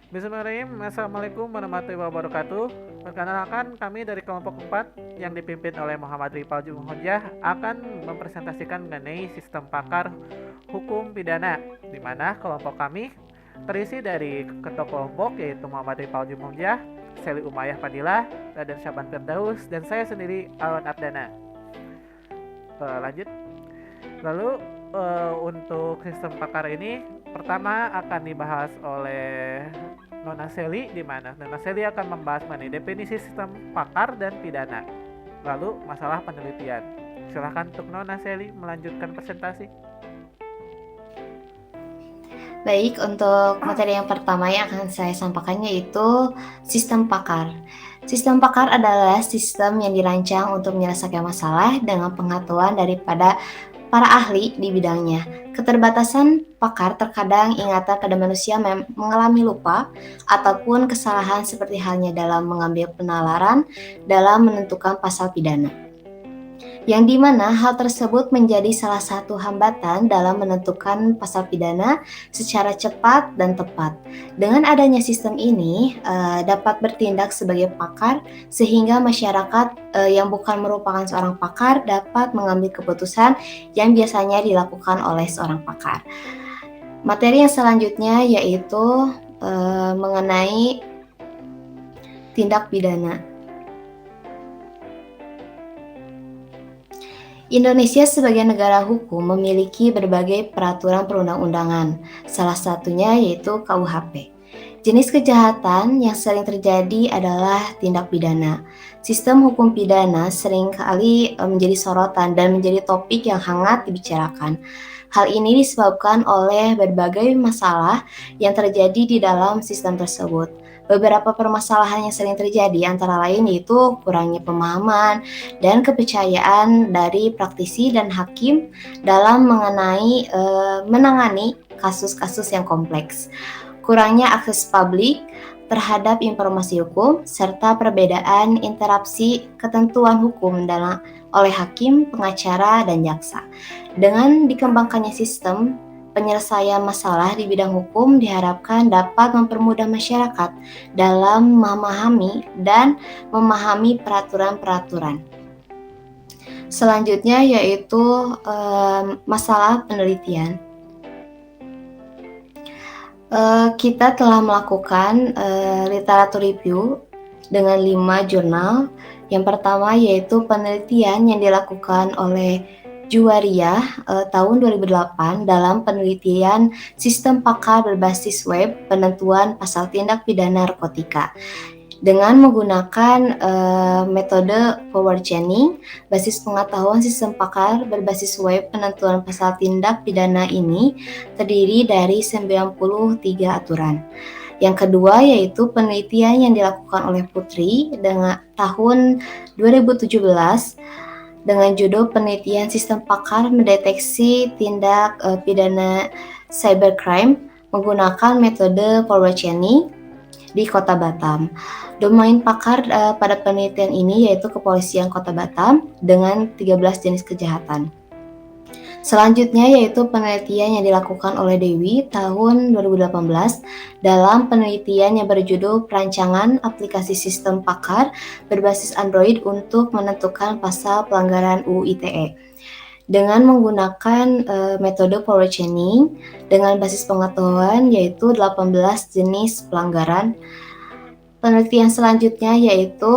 Bismillahirrahmanirrahim. Assalamualaikum warahmatullahi wabarakatuh. Perkenalkan, kami dari kelompok 4 yang dipimpin oleh Muhammad Rifal Jumhonjah akan mempresentasikan mengenai sistem pakar hukum pidana, di mana kelompok kami terisi dari ketua kelompok yaitu Muhammad Rifal Jumhonjah, Seli Umayyah Fadilah, Raden Syaban Firdaus, dan saya sendiri Alwan Ardana. Lanjut. Lalu untuk sistem pakar ini pertama akan dibahas oleh Nona Seli, di mana Nona Seli akan membahas mengenai definisi sistem pakar dan pidana. Lalu masalah penelitian. Silahkan untuk Nona Seli melanjutkan presentasi. Baik, untuk materi yang pertama yang akan saya sampaikan yaitu sistem pakar. Sistem pakar adalah sistem yang dirancang untuk menyelesaikan masalah dengan pengetahuan daripada para ahli di bidangnya. Keterbatasan pakar terkadang ingatan pada manusia mengalami lupa ataupun kesalahan seperti halnya dalam mengambil penalaran dalam menentukan pasal pidana, yang dimana hal tersebut menjadi salah satu hambatan dalam menentukan pasal pidana secara cepat dan tepat. Dengan adanya sistem ini dapat bertindak sebagai pakar sehingga masyarakat yang bukan merupakan seorang pakar dapat mengambil keputusan yang biasanya dilakukan oleh seorang pakar. Materi yang selanjutnya yaitu mengenai tindak pidana. Indonesia sebagai negara hukum memiliki berbagai peraturan perundang-undangan, salah satunya yaitu KUHP. Jenis kejahatan yang sering terjadi adalah tindak pidana. Sistem hukum pidana seringkali menjadi sorotan dan menjadi topik yang hangat dibicarakan. Hal ini disebabkan oleh berbagai masalah yang terjadi di dalam sistem tersebut. Beberapa permasalahan yang sering terjadi antara lain yaitu kurangnya pemahaman dan kepercayaan dari praktisi dan hakim dalam menangani kasus-kasus yang kompleks, kurangnya akses publik terhadap informasi hukum, serta perbedaan interupsi ketentuan hukum oleh hakim, pengacara, dan jaksa. Dengan dikembangkannya sistem penyelesaian masalah di bidang hukum diharapkan dapat mempermudah masyarakat dalam memahami dan memahami peraturan-peraturan. Selanjutnya yaitu masalah penelitian. Kita telah melakukan literatur review dengan 5 jurnal. Yang pertama yaitu penelitian yang dilakukan oleh Juwaria tahun 2008 dalam penelitian sistem pakar berbasis web penentuan pasal tindak pidana narkotika dengan menggunakan metode forward chaining. Basis pengetahuan sistem pakar berbasis web penentuan pasal tindak pidana ini terdiri dari 93 aturan. Yang kedua yaitu penelitian yang dilakukan oleh Putri dengan tahun 2017 dengan judul penelitian sistem pakar mendeteksi tindak pidana cybercrime menggunakan metode forward chaining di Kota Batam. Domain pakar pada penelitian ini yaitu Kepolisian Kota Batam dengan 13 jenis kejahatan. Selanjutnya yaitu penelitian yang dilakukan oleh Dewi tahun 2018 dalam penelitian yang berjudul Perancangan Aplikasi Sistem Pakar berbasis Android untuk menentukan pasal pelanggaran UU ITE dengan menggunakan metode forward chaining dengan basis pengetahuan yaitu 18 jenis pelanggaran. Penelitian selanjutnya yaitu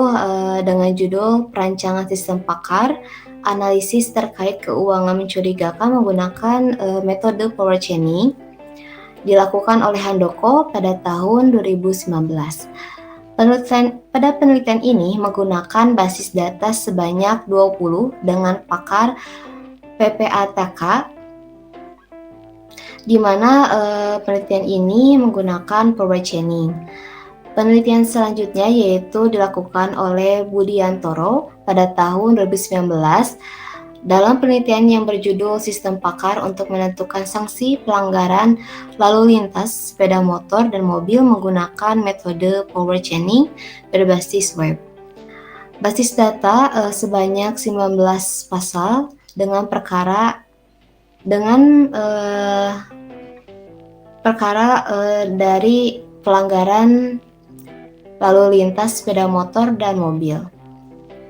dengan judul Perancangan Sistem Pakar, Analisis Terkait Keuangan Mencurigakan menggunakan metode forward chaining, dilakukan oleh Handoko pada tahun 2019. Pada penelitian ini menggunakan basis data sebanyak 20 dengan pakar PPATK, di mana penelitian ini menggunakan forward chaining. Penelitian selanjutnya yaitu dilakukan oleh Budiantoro pada tahun 2019 dalam penelitian yang berjudul Sistem Pakar untuk menentukan sanksi pelanggaran lalu lintas sepeda motor dan mobil menggunakan metode forward chaining berbasis web. Basis data sebanyak 19 pasal dengan perkara dari pelanggaran lalu lintas sepeda motor dan mobil.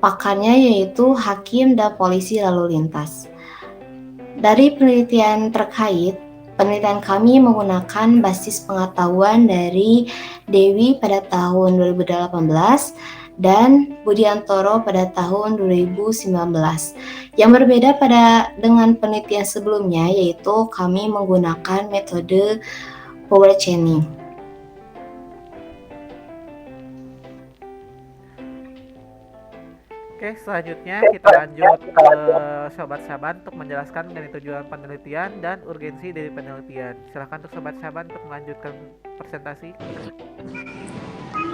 Pakarnya yaitu hakim dan polisi lalu lintas. Dari penelitian terkait, penelitian kami menggunakan basis pengetahuan dari Dewi pada tahun 2018 dan Budiantoro pada tahun 2019. Yang berbeda dengan penelitian sebelumnya yaitu kami menggunakan metode power chaining. Oke, selanjutnya kita lanjut ke sobat-sahabat untuk menjelaskan mengenai tujuan penelitian dan urgensi dari penelitian. Silahkan untuk sobat-sahabat untuk melanjutkan presentasi.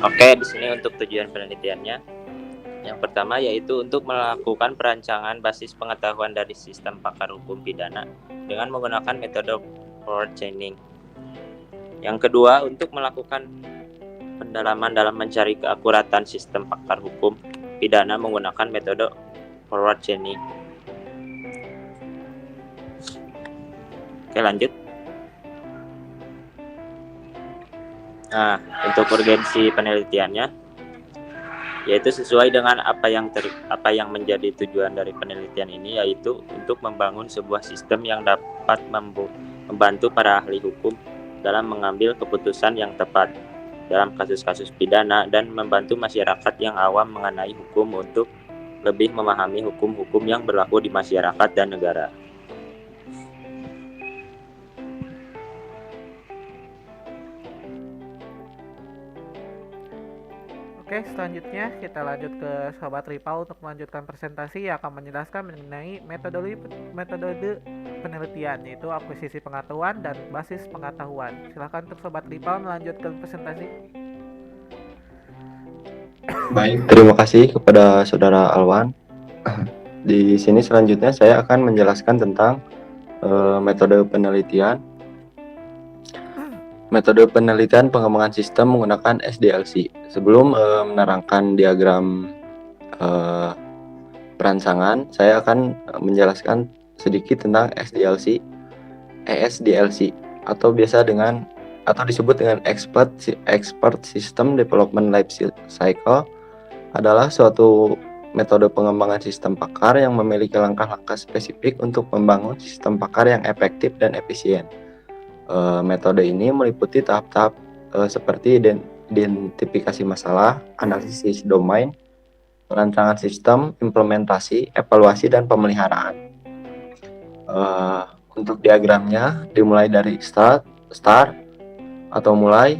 Oke, di sini untuk tujuan penelitiannya. Yang pertama yaitu untuk melakukan perancangan basis pengetahuan dari sistem pakar hukum pidana dengan menggunakan metode forward chaining. Yang kedua, untuk melakukan pendalaman dalam mencari keakuratan sistem pakar hukum pidana menggunakan metode forward chaining. Oke, lanjut. Nah, untuk urgensi penelitiannya yaitu sesuai dengan apa yang menjadi tujuan dari penelitian ini, yaitu untuk membangun sebuah sistem yang dapat membantu para ahli hukum dalam mengambil keputusan yang tepat dalam kasus-kasus pidana dan membantu masyarakat yang awam mengenai hukum untuk lebih memahami hukum-hukum yang berlaku di masyarakat dan negara. Oke, selanjutnya kita lanjut ke Sobat Ripal untuk melanjutkan presentasi yang akan menjelaskan mengenai metode penelitian, yaitu akuisisi pengetahuan dan basis pengetahuan. Silahkan untuk Sobat Ripal melanjutkan presentasi. Baik, terima kasih kepada Saudara Alwan. Di sini selanjutnya saya akan menjelaskan tentang metode penelitian. Metode penelitian pengembangan sistem menggunakan SDLC. Sebelum menerangkan diagram perancangan, saya akan menjelaskan sedikit tentang SDLC. ESDLC atau disebut dengan Expert System Development Life Cycle adalah suatu metode pengembangan sistem pakar yang memiliki langkah-langkah spesifik untuk membangun sistem pakar yang efektif dan efisien. Metode ini meliputi tahap-tahap seperti identifikasi masalah, analisis domain, perancangan sistem, implementasi, evaluasi, dan pemeliharaan. Untuk diagramnya dimulai dari start atau mulai,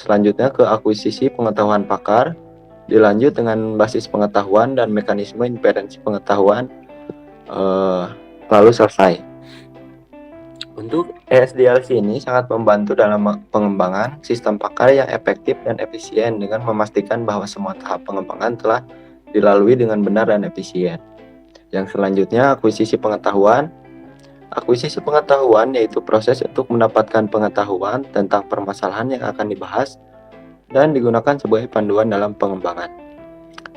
selanjutnya ke akuisisi pengetahuan pakar, dilanjut dengan basis pengetahuan dan mekanisme inferensi pengetahuan, lalu selesai. Untuk ESDLC ini sangat membantu dalam pengembangan sistem pakar yang efektif dan efisien dengan memastikan bahwa semua tahap pengembangan telah dilalui dengan benar dan efisien. Yang selanjutnya, akuisisi pengetahuan. Akuisisi pengetahuan yaitu proses untuk mendapatkan pengetahuan tentang permasalahan yang akan dibahas dan digunakan sebagai panduan dalam pengembangan.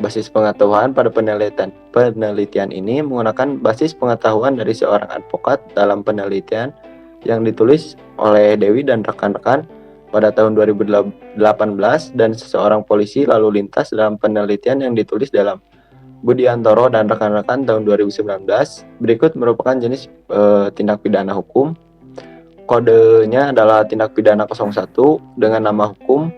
Basis pengetahuan pada penelitian ini menggunakan basis pengetahuan dari seorang advokat dalam penelitian yang ditulis oleh Dewi dan rekan-rekan pada tahun 2018 dan seseorang polisi lalu lintas dalam penelitian yang ditulis dalam Budiantoro dan rekan-rekan tahun 2019. Berikut merupakan jenis tindak pidana hukum. Kodenya adalah tindak pidana 01 dengan nama hukum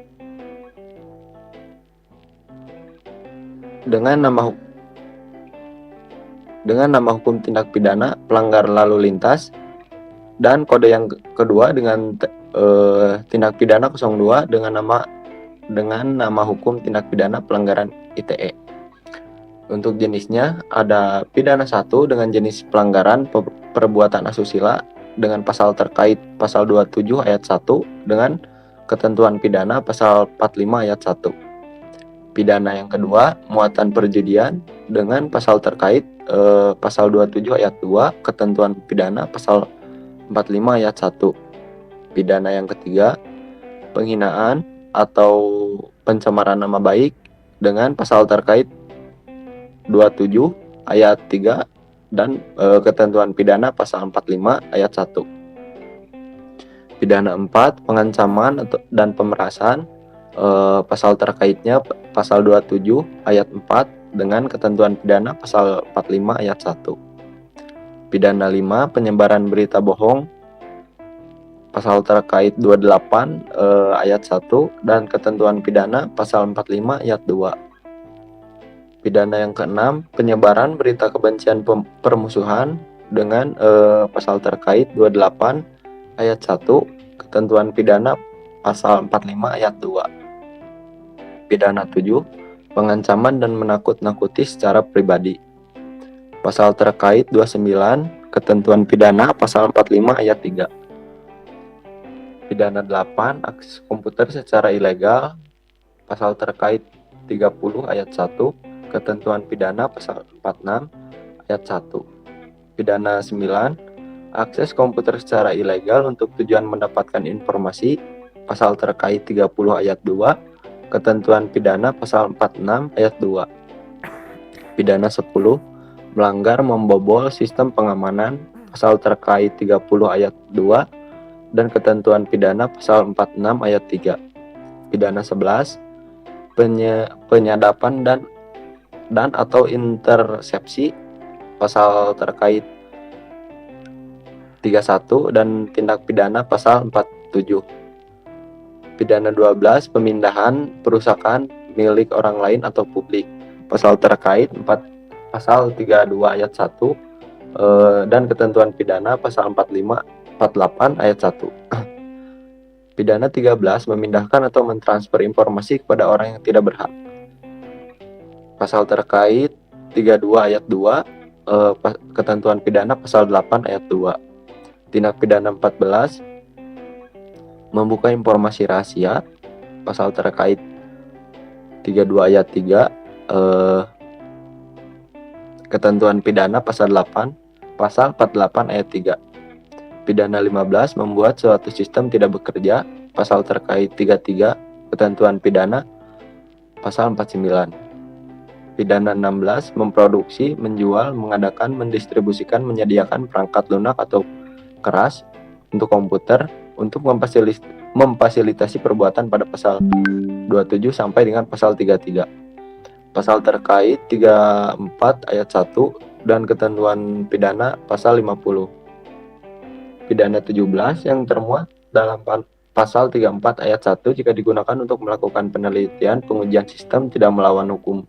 tindak pidana pelanggar lalu lintas, dan kode yang kedua dengan tindak pidana 02 dengan nama hukum tindak pidana pelanggaran ITE. Untuk jenisnya ada pidana 1 dengan jenis pelanggaran perbuatan asusila dengan pasal terkait pasal 27 ayat 1 dengan ketentuan pidana pasal 45 ayat 1. Pidana yang kedua, muatan perjudian dengan pasal terkait pasal 27 ayat 2, ketentuan pidana pasal 45 ayat 1. Pidana yang ketiga, penghinaan atau pencemaran nama baik dengan pasal terkait 27 ayat 3 dan ketentuan pidana pasal 45 ayat 1. Pidana 4, pengancaman dan pemerasan. Pasal terkaitnya pasal 27 ayat 4 dengan ketentuan pidana pasal 45 ayat 1. Pidana 5, penyebaran berita bohong. Pasal terkait 28 ayat 1 dan ketentuan pidana pasal 45 ayat 2. Pidana yang keenam, penyebaran berita kebencian permusuhan dengan pasal terkait 28 ayat 1, ketentuan pidana pasal 45 ayat 2. Pidana 7, pengancaman dan menakut-nakuti secara pribadi. Pasal terkait 29, ketentuan pidana pasal 45 ayat 3. Pidana 8, akses komputer secara ilegal. Pasal terkait 30 ayat 1, ketentuan pidana pasal 46 ayat 1. Pidana 9, akses komputer secara ilegal untuk tujuan mendapatkan informasi. Pasal terkait 30 ayat 2, ketentuan pidana pasal 46 ayat 2. Pidana 10, melanggar membobol sistem pengamanan. Pasal terkait 30 ayat 2 dan ketentuan pidana pasal 46 ayat 3. Pidana 11, penyadapan dan atau intersepsi. Pasal terkait 31 dan tindak pidana pasal 47. Pidana 12, pemindahan, perusakan milik orang lain atau publik. Pasal terkait pasal 32 ayat 1 dan ketentuan pidana pasal 45 48 ayat 1. Pidana 13, memindahkan atau mentransfer informasi kepada orang yang tidak berhak. Pasal terkait 32 ayat 2, ketentuan pidana pasal 8 ayat 2. Tindak pidana 14, membuka informasi rahasia. Pasal terkait 32 ayat 3, ketentuan pidana pasal 8, pasal 48 ayat 3. Pidana 15, membuat suatu sistem tidak bekerja. Pasal terkait 33, ketentuan pidana pasal 49. Pidana 16, memproduksi, menjual, mengadakan, mendistribusikan, menyediakan perangkat lunak atau keras untuk komputer untuk memfasilitasi perbuatan pada pasal 27 sampai dengan pasal 33. Pasal terkait 34 ayat 1 dan ketentuan pidana pasal 50. Pidana 17 yang termuat dalam pasal 34 ayat 1 jika digunakan untuk melakukan penelitian pengujian sistem tidak melawan hukum.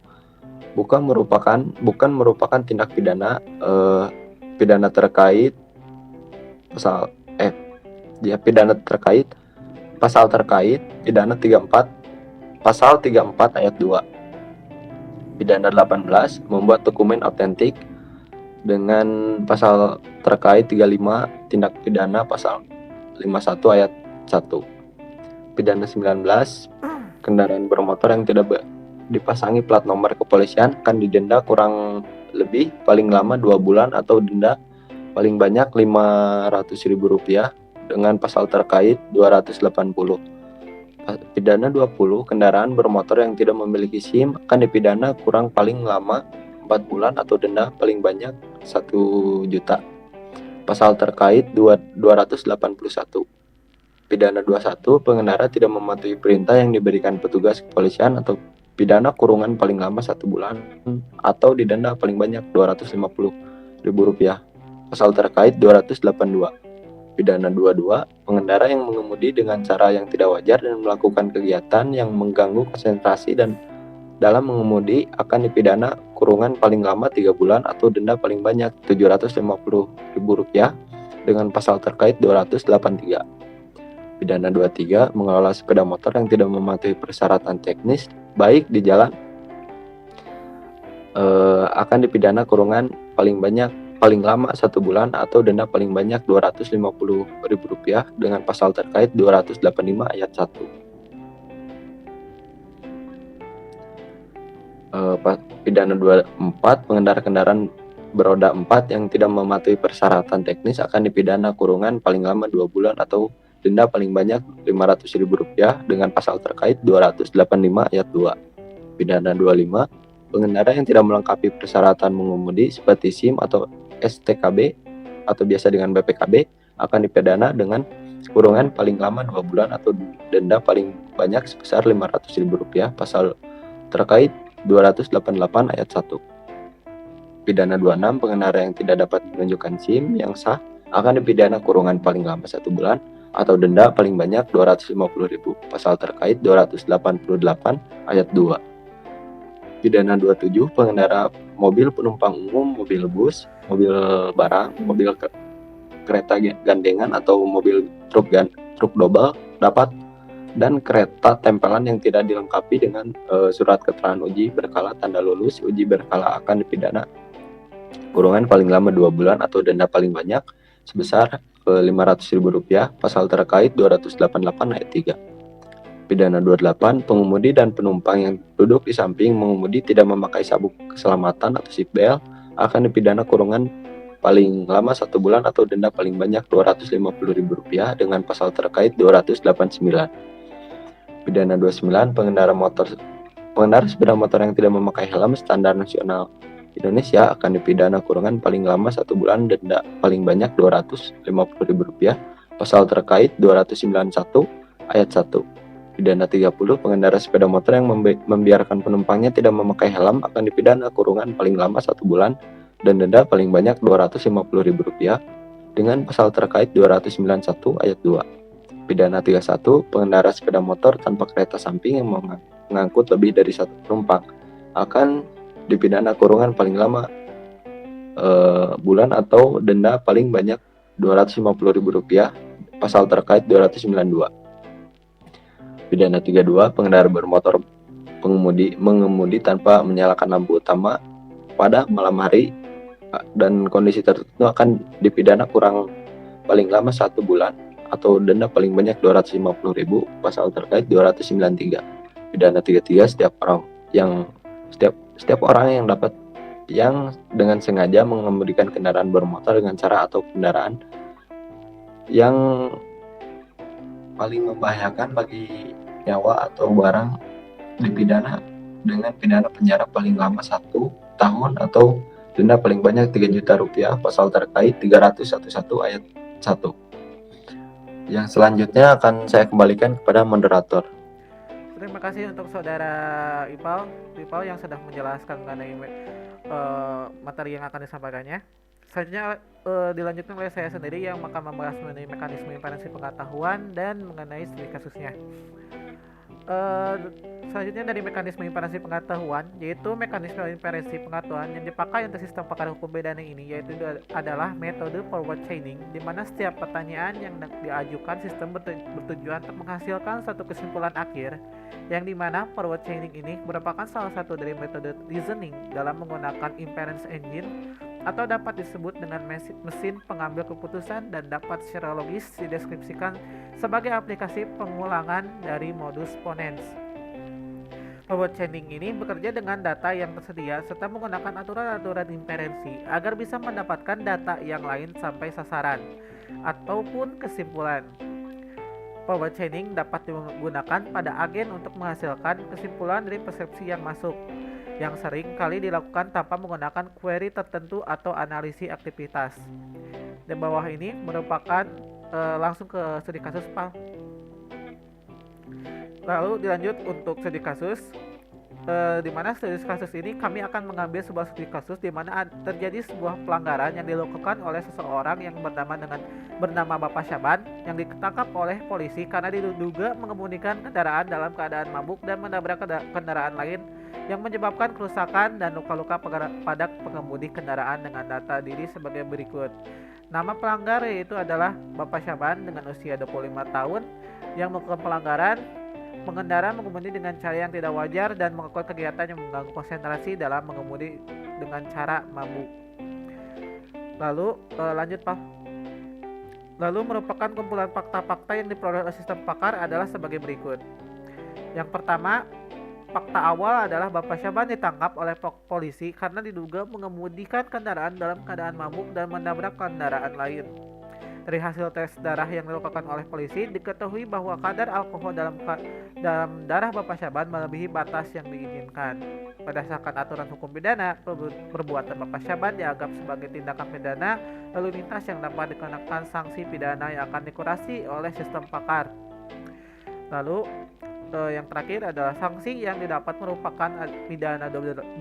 Bukan merupakan tindak pidana pidana terkait pidana terkait pasal terkait pidana 34 pasal 34 ayat 2. Pidana 18, membuat dokumen autentik dengan pasal terkait 35 tindak pidana pasal 51 ayat 1. Pidana 19, kendaraan bermotor yang tidak dipasangi plat nomor kepolisian akan didenda kurang lebih paling lama 2 bulan atau denda paling banyak Rp500.000 dengan pasal terkait 280. Pidana 20, kendaraan bermotor yang tidak memiliki SIM akan dipidana kurang paling lama 4 bulan atau denda paling banyak 1 juta. Pasal terkait 281. Pidana 21, pengendara tidak mematuhi perintah yang diberikan petugas kepolisian atau pidana kurungan paling lama 1 bulan atau didenda paling banyak Rp250.000. Pasal terkait 282. Pidana 22, pengendara yang mengemudi dengan cara yang tidak wajar dan melakukan kegiatan yang mengganggu konsentrasi dan dalam mengemudi akan dipidana kurungan paling lama 3 bulan atau denda paling banyak Rp750.000 dengan pasal terkait 283. Pidana 23, mengelola sepeda motor yang tidak mematuhi persyaratan teknis baik di jalan akan dipidana kurungan paling lama 1 bulan atau denda paling banyak Rp250.000 dengan pasal terkait 285 ayat 1. Pidana 24, pengendara kendaraan beroda 4 yang tidak mematuhi persyaratan teknis akan dipidana kurungan paling lama 2 bulan atau denda paling banyak Rp500.000 dengan pasal terkait 285 ayat 2. Pidana 25, pengendara yang tidak melengkapi persyaratan mengemudi seperti SIM atau STKB atau biasa dengan BPKB akan dipidana dengan kurungan paling lama 2 bulan atau denda paling banyak sebesar Rp500.000 pasal terkait 288 ayat 1. Pidana 26, pengendara yang tidak dapat menunjukkan SIM yang sah akan dipidana kurungan paling lama 1 bulan atau denda paling banyak Rp250.000 pasal terkait 288 ayat 2. Pidana 27, pengendara mobil penumpang umum, mobil bus, mobil barang, mobil kereta gandengan atau mobil truk double dapat dan kereta tempelan yang tidak dilengkapi dengan surat keterangan uji berkala tanda lulus uji berkala akan dipidana kurungan paling lama 2 bulan atau denda paling banyak sebesar Rp500.000 pasal terkait 288 ayat 3. Pidana 28, pengemudi dan penumpang yang duduk di samping mengemudi tidak memakai sabuk keselamatan atau seatbelt akan dipidana kurungan paling lama 1 bulan atau denda paling banyak Rp250.000 dengan pasal terkait 289. Pidana 29, pengendara sepeda motor yang tidak memakai helm standar nasional Indonesia akan dipidana kurungan paling lama 1 bulan denda paling banyak Rp250.000 pasal terkait 291 ayat 1. Pidana 30, pengendara sepeda motor yang membiarkan penumpangnya tidak memakai helm akan dipidana kurungan paling lama 1 bulan dan denda paling banyak Rp250.000 dengan pasal terkait 291 ayat 2. Pidana 31, pengendara sepeda motor tanpa kereta samping yang mengangkut lebih dari 1 penumpang akan dipidana kurungan paling lama bulan atau denda paling banyak Rp250.000 pasal terkait 292. Pidana 32, pengendara bermotor mengemudi tanpa menyalakan lampu utama pada malam hari dan kondisi tertentu akan dipidana paling lama 1 bulan atau denda paling banyak Rp250.000 pasal terkait 293. Pidana 33, setiap orang yang dengan sengaja mengemudikan kendaraan bermotor dengan cara atau kendaraan yang paling membahayakan bagi nyawa atau barang dipidana dengan pidana penjara paling lama 1 tahun atau denda paling banyak Rp3 juta pasal terkait 311 ayat 1. Yang selanjutnya akan saya kembalikan kepada moderator. Terima kasih untuk saudara Ipal yang sudah menjelaskan mengenai materi yang akan disampaikannya. Selanjutnya dilanjutkan oleh saya sendiri yang akan membahas mengenai mekanisme imperansi pengetahuan dan mengenai studi kasusnya. Selanjutnya dari mekanisme imperansi pengetahuan, yaitu mekanisme imperansi pengetahuan yang dipakai untuk sistem pakar hukum pidana ini yaitu adalah metode forward chaining, di mana setiap pertanyaan yang diajukan sistem bertujuan untuk menghasilkan satu kesimpulan akhir, yang dimana forward chaining ini merupakan salah satu dari metode reasoning dalam menggunakan inference engine atau dapat disebut dengan mesin pengambil keputusan dan dapat secara logis dideskripsikan sebagai aplikasi pengulangan dari modus ponens. Forward chaining ini bekerja dengan data yang tersedia serta menggunakan aturan-aturan inferensi agar bisa mendapatkan data yang lain sampai sasaran ataupun kesimpulan. Forward chaining dapat digunakan pada agen untuk menghasilkan kesimpulan dari persepsi yang masuk, yang sering kali dilakukan tanpa menggunakan query tertentu atau analisis aktivitas. Di bawah ini merupakan langsung ke studi kasus, Pak. Lalu dilanjut untuk studi kasus, di mana studi kasus ini kami akan mengambil sebuah studi kasus di mana terjadi sebuah pelanggaran yang dilakukan oleh seseorang yang bernama Bapak Syaban yang ditangkap oleh polisi karena diduga mengemudikan kendaraan dalam keadaan mabuk dan menabrak kendaraan lain yang menyebabkan kerusakan dan luka-luka pada pengemudi kendaraan dengan data diri sebagai berikut. Nama pelanggar yaitu adalah Bapak Syaban dengan usia 25 tahun yang melakukan pelanggaran mengemudi dengan cara yang tidak wajar dan melakukan kegiatan yang mengganggu konsentrasi dalam mengemudi dengan cara mabuk. Lalu lanjut, Pak. Lalu merupakan kumpulan fakta-fakta yang diperoleh oleh sistem pakar adalah sebagai berikut. Yang pertama, fakta awal adalah Bapak Syaban ditangkap oleh polisi karena diduga mengemudikan kendaraan dalam keadaan mabuk dan menabrak kendaraan lain. Dari hasil tes darah yang dilakukan oleh polisi, diketahui bahwa kadar alkohol dalam darah Bapak Syaban melebihi batas yang diizinkan. Berdasarkan aturan hukum pidana, perbuatan Bapak Syaban dianggap sebagai tindakan pidana lalu lintas yang dapat dikenakan sanksi pidana yang akan dikurasi oleh sistem pakar. Lalu yang terakhir adalah sanksi yang didapat merupakan pidana 28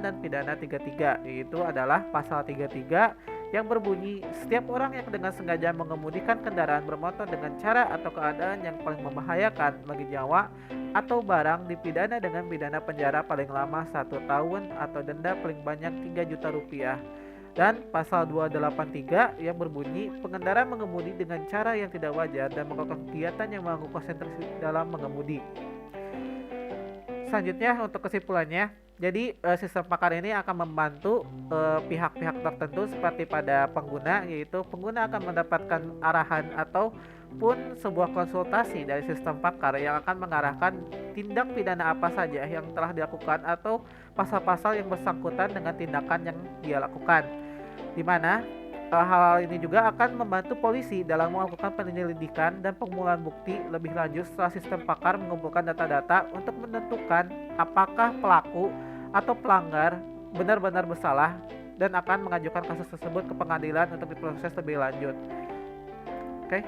dan pidana 33, yaitu adalah pasal 33 yang berbunyi setiap orang yang dengan sengaja mengemudikan kendaraan bermotor dengan cara atau keadaan yang paling membahayakan bagi nyawa atau barang dipidana dengan pidana penjara paling lama 1 tahun atau denda paling banyak 3 juta rupiah. Dan pasal 283 yang berbunyi pengendara mengemudi dengan cara yang tidak wajar dan melakukan kegiatan yang mengganggu konsentrasi dalam mengemudi. Selanjutnya untuk kesimpulannya, jadi sistem pakar ini akan membantu pihak-pihak tertentu seperti pada pengguna, yaitu pengguna akan mendapatkan arahan ataupun sebuah konsultasi dari sistem pakar yang akan mengarahkan tindak pidana apa saja yang telah dilakukan atau pasal-pasal yang bersangkutan dengan tindakan yang dia lakukan. Di mana hal ini juga akan membantu polisi dalam melakukan penyelidikan dan pengumpulan bukti lebih lanjut setelah sistem pakar mengumpulkan data-data untuk menentukan apakah pelaku atau pelanggar benar-benar bersalah dan akan mengajukan kasus tersebut ke pengadilan untuk diproses lebih lanjut. Oke,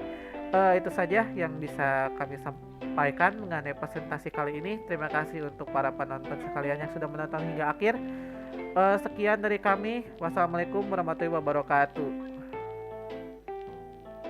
itu saja yang bisa kami sampaikan mengenai presentasi kali ini. Terima kasih untuk para penonton sekalian yang sudah menonton hingga akhir. Sekian dari kami. Wassalamualaikum warahmatullahi wabarakatuh.